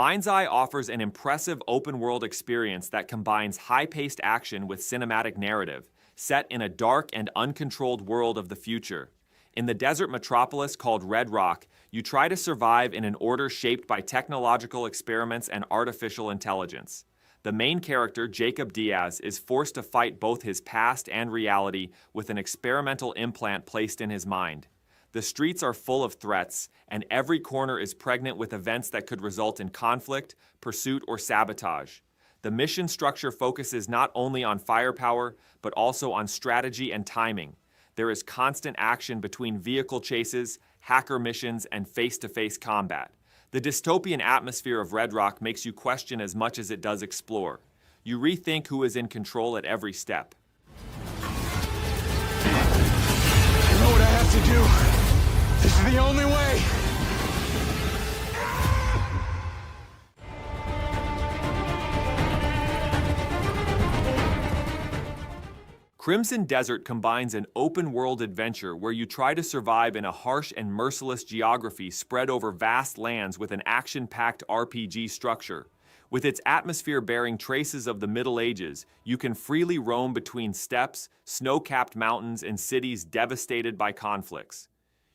Mind's Eye offers an impressive open-world experience that combines high-paced action with cinematic narrative, set in a dark and uncontrolled world of the future. In the desert metropolis called Red Rock, you try to survive in an order shaped by technological experiments and artificial intelligence. The main character, Jacob Diaz, is forced to fight both his past and reality with an experimental implant placed in his mind. The streets are full of threats, and every corner is pregnant with events that could result in conflict, pursuit, or sabotage. The mission structure focuses not only on firepower, but also on strategy and timing. There is constant action between vehicle chases, hacker missions, and face-to-face combat. The dystopian atmosphere of Red Rock makes you question as much as it does explore. You rethink who is in control at every step. I know what I have to do. This is the only way! Crimson Desert combines an open-world adventure where you try to survive in a harsh and merciless geography spread over vast lands with an action-packed RPG structure. With its atmosphere bearing traces of the Middle Ages, you can freely roam between steppes, snow-capped mountains, and cities devastated by conflicts.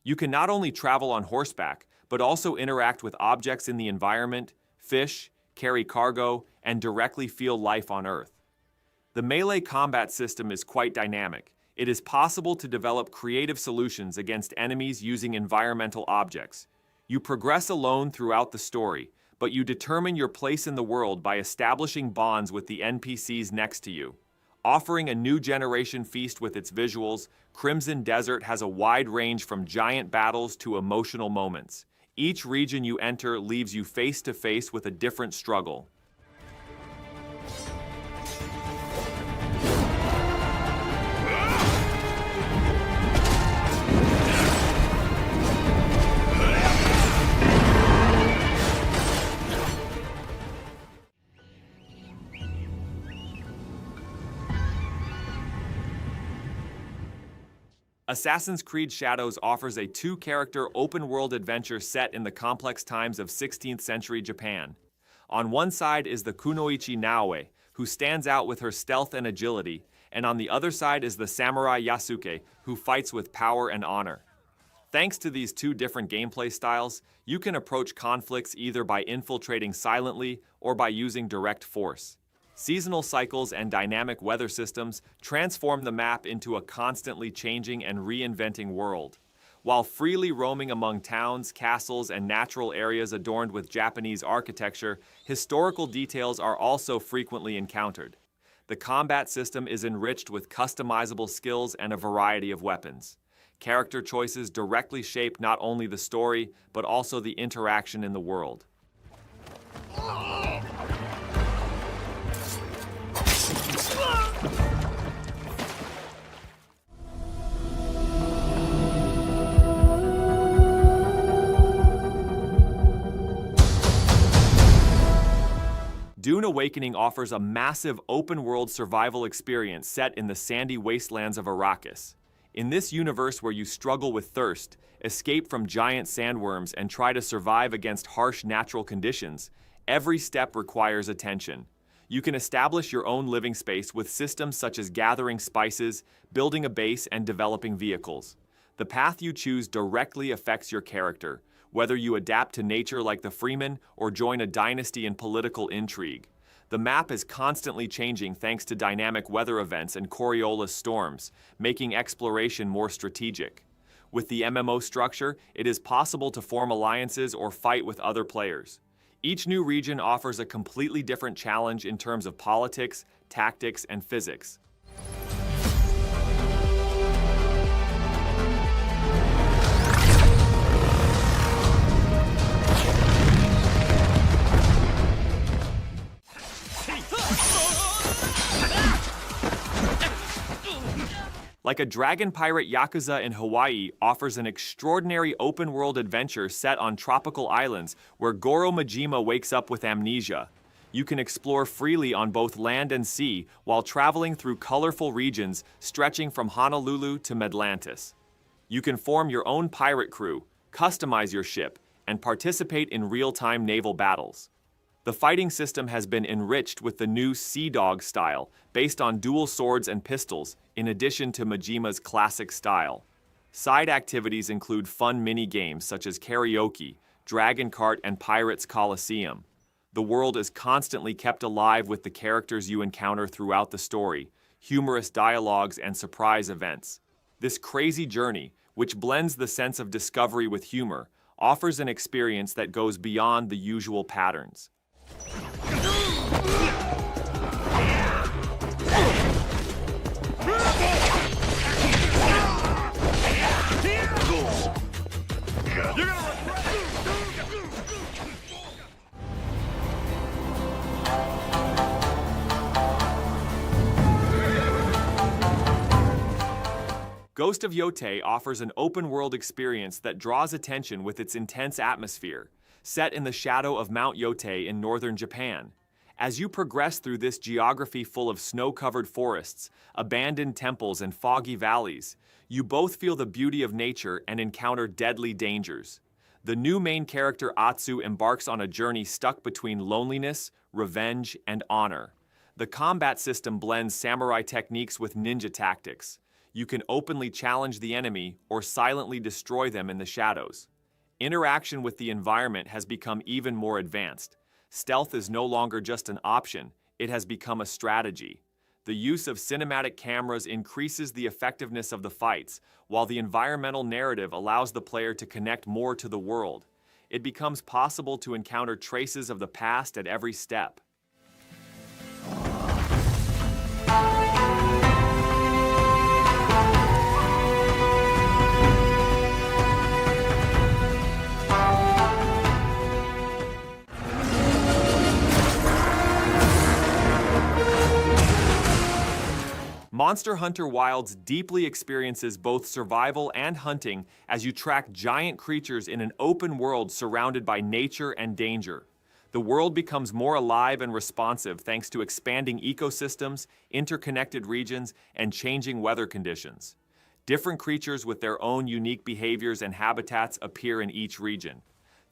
You can not only travel on horseback, but also interact with objects in the environment, fish, carry cargo, and directly feel life on Earth. The melee combat system is quite dynamic. It is possible to develop creative solutions against enemies using environmental objects. You progress alone throughout the story, but you determine your place in the world by establishing bonds with the NPCs next to you. Offering a new generation feast with its visuals, Crimson Desert has a wide range from giant battles to emotional moments. Each region you enter leaves you face to face with a different struggle. Assassin's Creed Shadows offers a two-character open-world adventure set in the complex times of 16th century Japan. On one side is the kunoichi Naoe, who stands out with her stealth and agility, and on the other side is the samurai Yasuke, who fights with power and honor. Thanks to these two different gameplay styles, you can approach conflicts either by infiltrating silently or by using direct force. Seasonal cycles and dynamic weather systems transform the map into a constantly changing and reinventing world. While freely roaming among towns, castles, and natural areas adorned with Japanese architecture, historical details are also frequently encountered. The combat system is enriched with customizable skills and a variety of weapons. Character choices directly shape not only the story, but also the interaction in the world. Dune Awakening offers a massive open-world survival experience set in the sandy wastelands of Arrakis. In this universe where you struggle with thirst, escape from giant sandworms, and try to survive against harsh natural conditions, every step requires attention. You can establish your own living space with systems such as gathering spices, building a base, and developing vehicles. The path you choose directly affects your character, whether you adapt to nature like the Freeman or join a dynasty in political intrigue. The map is constantly changing thanks to dynamic weather events and Coriolis storms, making exploration more strategic. With the MMO structure, it is possible to form alliances or fight with other players. Each new region offers a completely different challenge in terms of politics, tactics, and physics. Like a dragon pirate, Yakuza in Hawaii offers an extraordinary open-world adventure set on tropical islands where Goro Majima wakes up with amnesia. You can explore freely on both land and sea while traveling through colorful regions stretching from Honolulu to Medlantis. You can form your own pirate crew, customize your ship, and participate in real-time naval battles. The fighting system has been enriched with the new Sea Dog style, based on dual swords and pistols, in addition to Majima's classic style. Side activities include fun mini-games such as karaoke, Dragon Kart, and Pirates Coliseum. The world is constantly kept alive with the characters you encounter throughout the story, humorous dialogues, and surprise events. This crazy journey, which blends the sense of discovery with humor, offers an experience that goes beyond the usual patterns. Ghost of Yotay offers an open-world experience that draws attention with its intense atmosphere, set in the shadow of Mount Yotay in northern Japan. As you progress through this geography full of snow-covered forests, abandoned temples, and foggy valleys, you both feel the beauty of nature and encounter deadly dangers. The new main character Atsu embarks on a journey stuck between loneliness, revenge, and honor. The combat system blends samurai techniques with ninja tactics. You can openly challenge the enemy or silently destroy them in the shadows. Interaction with the environment has become even more advanced. Stealth is no longer just an option, it has become a strategy. The use of cinematic cameras increases the effectiveness of the fights, while the environmental narrative allows the player to connect more to the world. It becomes possible to encounter traces of the past at every step. Monster Hunter Wilds deeply experiences both survival and hunting as you track giant creatures in an open world surrounded by nature and danger. The world becomes more alive and responsive thanks to expanding ecosystems, interconnected regions, and changing weather conditions. Different creatures with their own unique behaviors and habitats appear in each region.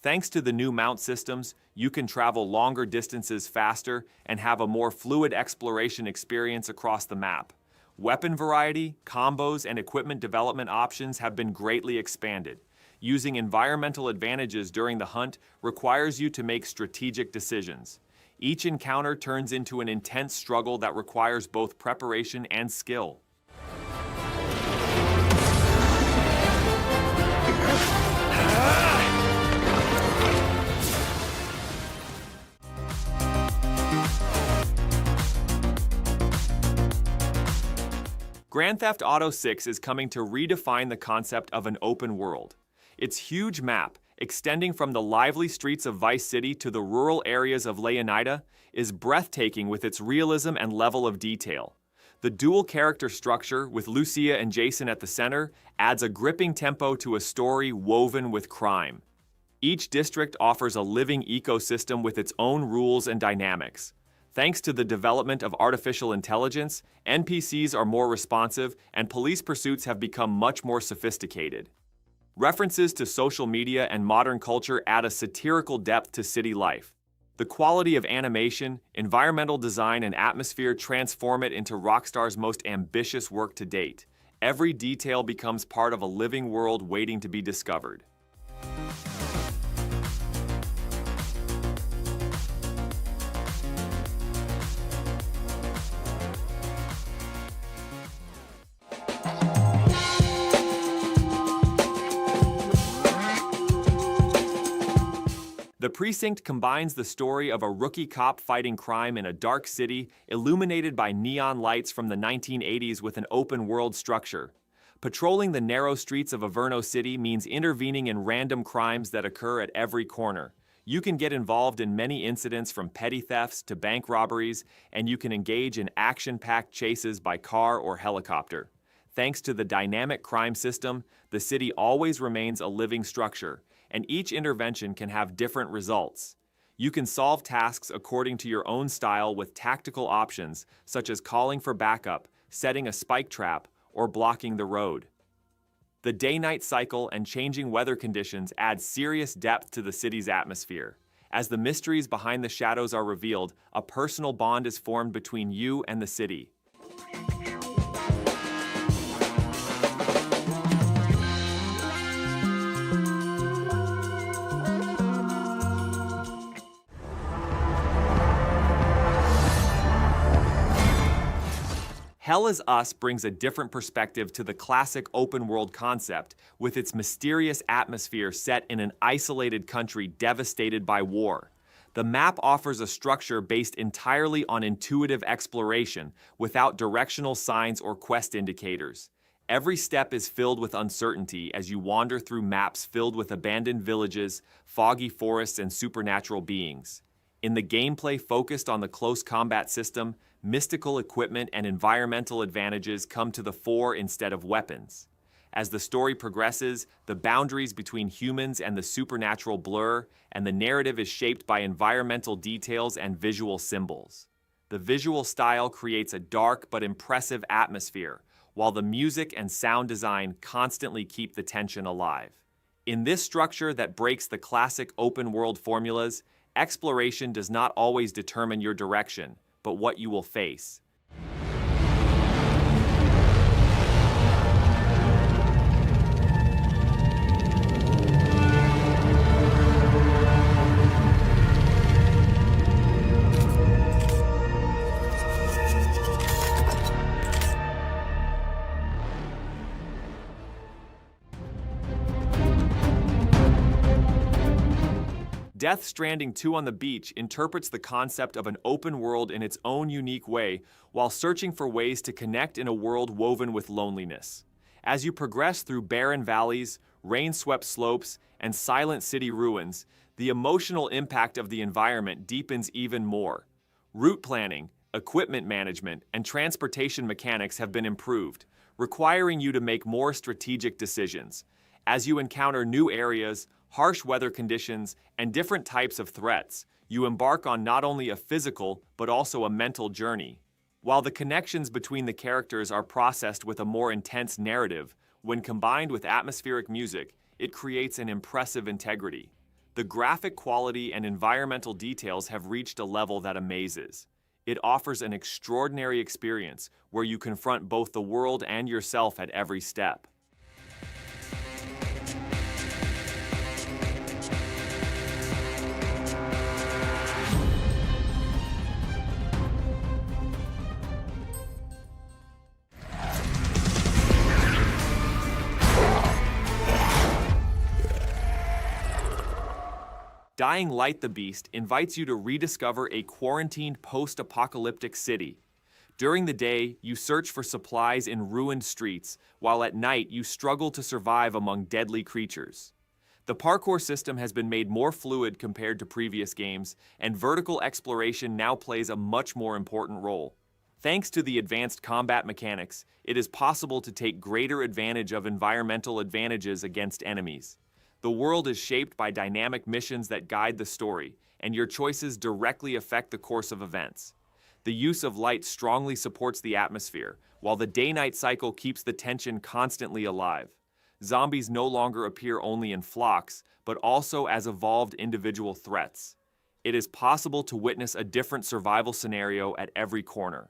Thanks to the new mount systems, you can travel longer distances faster and have a more fluid exploration experience across the map. Weapon variety, combos, and equipment development options have been greatly expanded. Using environmental advantages during the hunt requires you to make strategic decisions. Each encounter turns into an intense struggle that requires both preparation and skill. Grand Theft Auto 6 is coming to redefine the concept of an open world. Its huge map, extending from the lively streets of Vice City to the rural areas of Leonida, is breathtaking with its realism and level of detail. The dual character structure, with Lucia and Jason at the center, adds a gripping tempo to a story woven with crime. Each district offers a living ecosystem with its own rules and dynamics. Thanks to the development of artificial intelligence, NPCs are more responsive and police pursuits have become much more sophisticated. References to social media and modern culture add a satirical depth to city life. The quality of animation, environmental design, and atmosphere transform it into Rockstar's most ambitious work to date. Every detail becomes part of a living world waiting to be discovered. The Precinct combines the story of a rookie cop fighting crime in a dark city illuminated by neon lights from the 1980s with an open-world structure. Patrolling the narrow streets of Averno City means intervening in random crimes that occur at every corner. You can get involved in many incidents from petty thefts to bank robberies, and you can engage in action-packed chases by car or helicopter. Thanks to the dynamic crime system, the city always remains a living structure, and each intervention can have different results. You can solve tasks according to your own style with tactical options, such as calling for backup, setting a spike trap, or blocking the road. The day-night cycle and changing weather conditions add serious depth to the city's atmosphere. As the mysteries behind the shadows are revealed, a personal bond is formed between you and the city. Hell is Us brings a different perspective to the classic open-world concept, with its mysterious atmosphere set in an isolated country devastated by war. The map offers a structure based entirely on intuitive exploration, without directional signs or quest indicators. Every step is filled with uncertainty as you wander through maps filled with abandoned villages, foggy forests, and supernatural beings. In the gameplay focused on the close combat system, mystical equipment and environmental advantages come to the fore instead of weapons. As the story progresses, the boundaries between humans and the supernatural blur, and the narrative is shaped by environmental details and visual symbols. The visual style creates a dark but impressive atmosphere, while the music and sound design constantly keep the tension alive. In this structure that breaks the classic open-world formulas, exploration does not always determine your direction, but what you will face. Death Stranding 2 on the Beach interprets the concept of an open world in its own unique way while searching for ways to connect in a world woven with loneliness. As you progress through barren valleys, rain-swept slopes, and silent city ruins, the emotional impact of the environment deepens even more. Route planning, equipment management, and transportation mechanics have been improved, requiring you to make more strategic decisions. As you encounter new areas, harsh weather conditions, and different types of threats, you embark on not only a physical but also a mental journey. While the connections between the characters are processed with a more intense narrative, when combined with atmospheric music, it creates an impressive integrity. The graphic quality and environmental details have reached a level that amazes. It offers an extraordinary experience where you confront both the world and yourself at every step. Dying Light the Beast invites you to rediscover a quarantined post-apocalyptic city. During the day, you search for supplies in ruined streets, while at night you struggle to survive among deadly creatures. The parkour system has been made more fluid compared to previous games, and vertical exploration now plays a much more important role. Thanks to the advanced combat mechanics, it is possible to take greater advantage of environmental advantages against enemies. The world is shaped by dynamic missions that guide the story, and your choices directly affect the course of events. The use of light strongly supports the atmosphere, while the day-night cycle keeps the tension constantly alive. Zombies no longer appear only in flocks, but also as evolved individual threats. It is possible to witness a different survival scenario at every corner.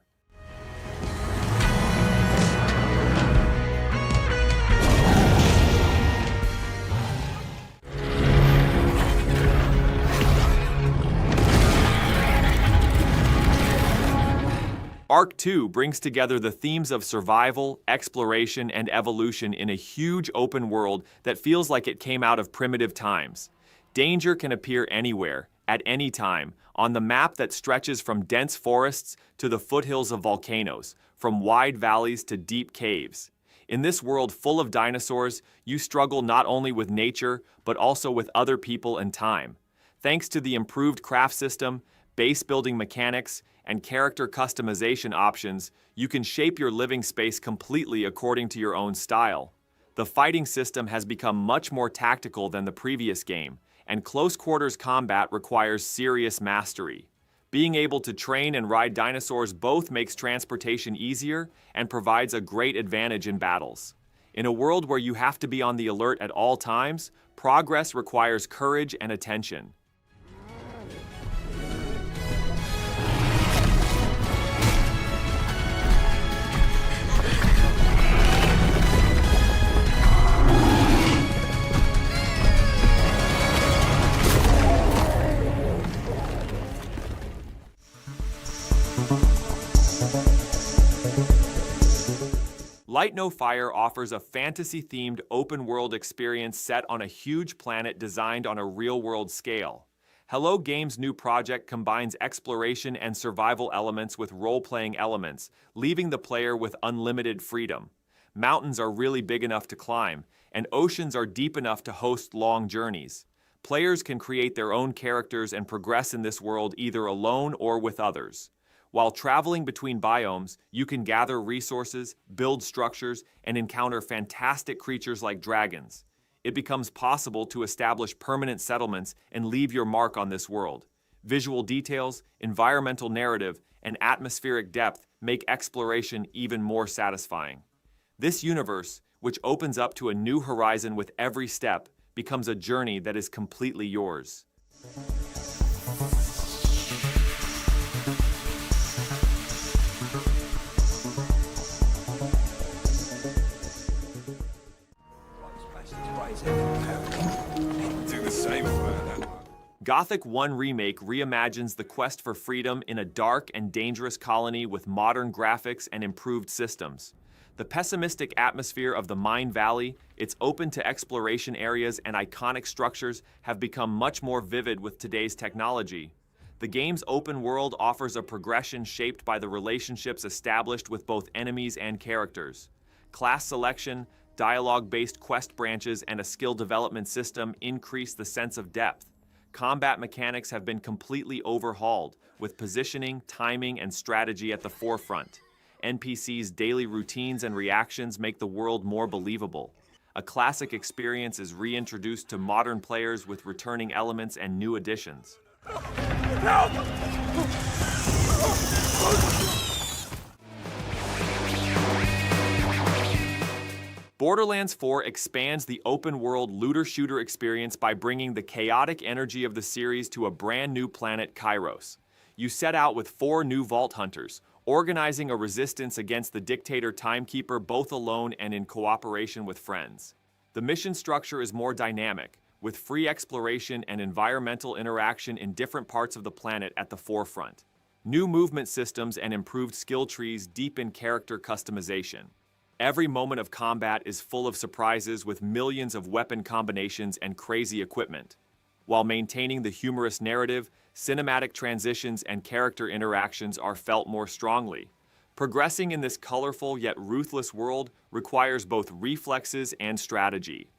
Arc 2 brings together the themes of survival, exploration, and evolution in a huge open world that feels like it came out of primitive times. Danger can appear anywhere, at any time, on the map that stretches from dense forests to the foothills of volcanoes, from wide valleys to deep caves. In this world full of dinosaurs, you struggle not only with nature, but also with other people and time. Thanks to the improved craft system, base building mechanics, and character customization options, you can shape your living space completely according to your own style. The fighting system has become much more tactical than the previous game, and close quarters combat requires serious mastery. Being able to train and ride dinosaurs both makes transportation easier and provides a great advantage in battles. In a world where you have to be on the alert at all times, progress requires courage and attention. Light No Fire offers a fantasy-themed open-world experience set on a huge planet designed on a real-world scale. Hello Games' new project combines exploration and survival elements with role-playing elements, leaving the player with unlimited freedom. Mountains are really big enough to climb, and oceans are deep enough to host long journeys. Players can create their own characters and progress in this world either alone or with others. While traveling between biomes, you can gather resources, build structures, and encounter fantastic creatures like dragons. It becomes possible to establish permanent settlements and leave your mark on this world. Visual details, environmental narrative, and atmospheric depth make exploration even more satisfying. This universe, which opens up to a new horizon with every step, becomes a journey that is completely yours. Do the same for that. Gothic 1 Remake reimagines the quest for freedom in a dark and dangerous colony with modern graphics and improved systems. The pessimistic atmosphere of the Mine Valley, its open-to-exploration areas, and iconic structures have become much more vivid with today's technology. The game's open world offers a progression shaped by the relationships established with both enemies and characters. Class selection, dialogue-based quest branches, and a skill development system increase the sense of depth. Combat mechanics have been completely overhauled, with positioning, timing, and strategy at the forefront. NPCs' daily routines and reactions make the world more believable. A classic experience is reintroduced to modern players with returning elements and new additions. Borderlands 4 expands the open-world looter-shooter experience by bringing the chaotic energy of the series to a brand new planet, Kairos. You set out with 4 new Vault Hunters, organizing a resistance against the dictator Timekeeper both alone and in cooperation with friends. The mission structure is more dynamic, with free exploration and environmental interaction in different parts of the planet at the forefront. New movement systems and improved skill trees deepen character customization. Every moment of combat is full of surprises with millions of weapon combinations and crazy equipment. While maintaining the humorous narrative, cinematic transitions and character interactions are felt more strongly. Progressing in this colorful yet ruthless world requires both reflexes and strategy.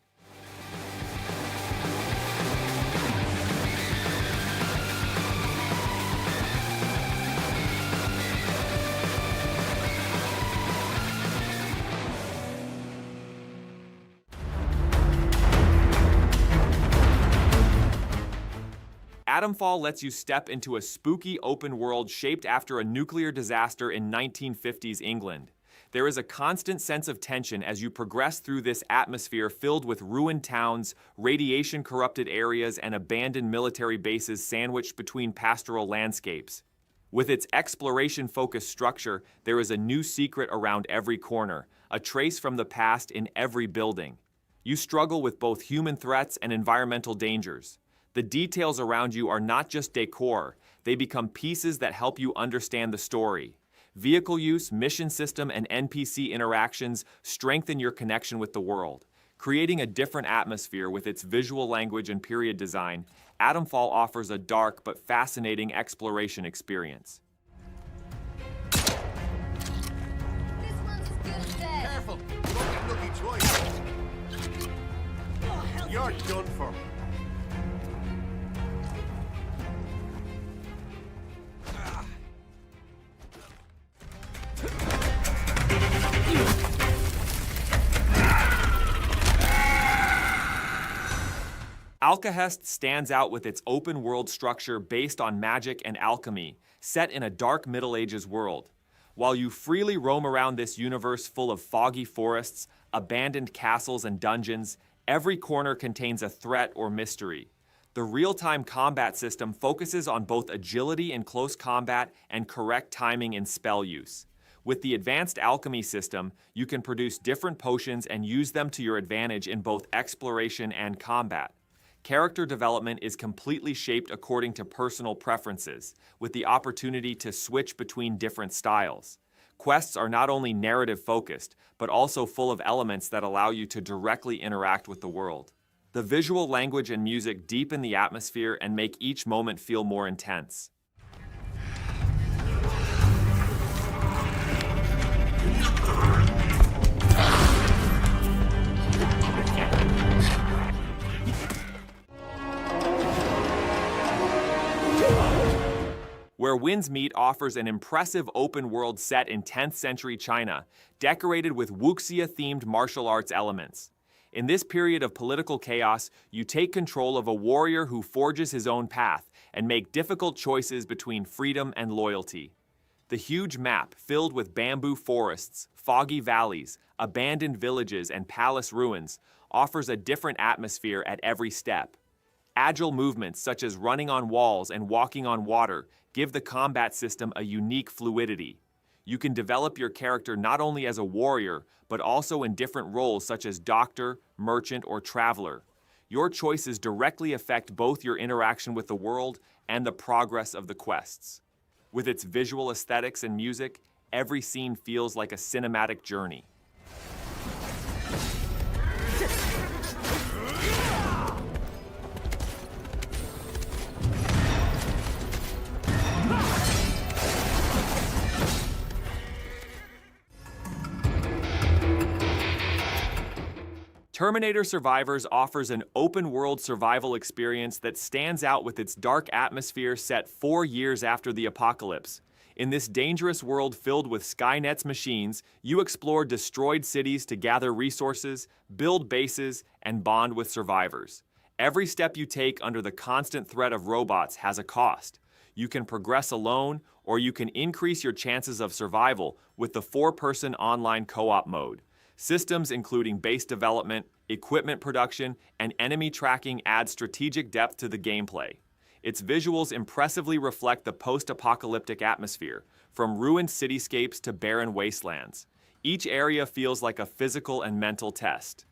Atomfall lets you step into a spooky open world shaped after a nuclear disaster in 1950s England. There is a constant sense of tension as you progress through this atmosphere filled with ruined towns, radiation-corrupted areas, and abandoned military bases sandwiched between pastoral landscapes. With its exploration-focused structure, there is a new secret around every corner, a trace from the past in every building. You struggle with both human threats and environmental dangers. The details around you are not just decor, they become pieces that help you understand the story. Vehicle use, mission system, and NPC interactions strengthen your connection with the world. Creating a different atmosphere with its visual language and period design, Atomfall offers a dark but fascinating exploration experience. This one's as good as dead. Careful! You won't get lucky twice! Oh, hell. You're done for. Alcahest stands out with its open-world structure based on magic and alchemy, set in a dark Middle Ages world. While you freely roam around this universe full of foggy forests, abandoned castles, and dungeons, every corner contains a threat or mystery. The real-time combat system focuses on both agility in close combat and correct timing in spell use. With the advanced alchemy system, you can produce different potions and use them to your advantage in both exploration and combat. Character development is completely shaped according to personal preferences, with the opportunity to switch between different styles. Quests are not only narrative-focused, but also full of elements that allow you to directly interact with the world. The visual language and music deepen the atmosphere and make each moment feel more intense. Where Winds Meet offers an impressive open-world set in 10th century China, decorated with wuxia-themed martial arts elements. In this period of political chaos, you take control of a warrior who forges his own path and make difficult choices between freedom and loyalty. The huge map, filled with bamboo forests, foggy valleys, abandoned villages, and palace ruins, offers a different atmosphere at every step. Agile movements such as running on walls and walking on water give the combat system a unique fluidity. You can develop your character not only as a warrior, but also in different roles such as doctor, merchant, or traveler. Your choices directly affect both your interaction with the world and the progress of the quests. With its visual aesthetics and music, every scene feels like a cinematic journey. Terminator Survivors offers an open-world survival experience that stands out with its dark atmosphere set 4 years after the apocalypse. In this dangerous world filled with Skynet's machines, you explore destroyed cities to gather resources, build bases, and bond with survivors. Every step you take under the constant threat of robots has a cost. You can progress alone, or you can increase your chances of survival with the 4-person online co-op mode. Systems including base development, equipment production, and enemy tracking add strategic depth to the gameplay. Its visuals impressively reflect the post-apocalyptic atmosphere, from ruined cityscapes to barren wastelands. Each area feels like a physical and mental test.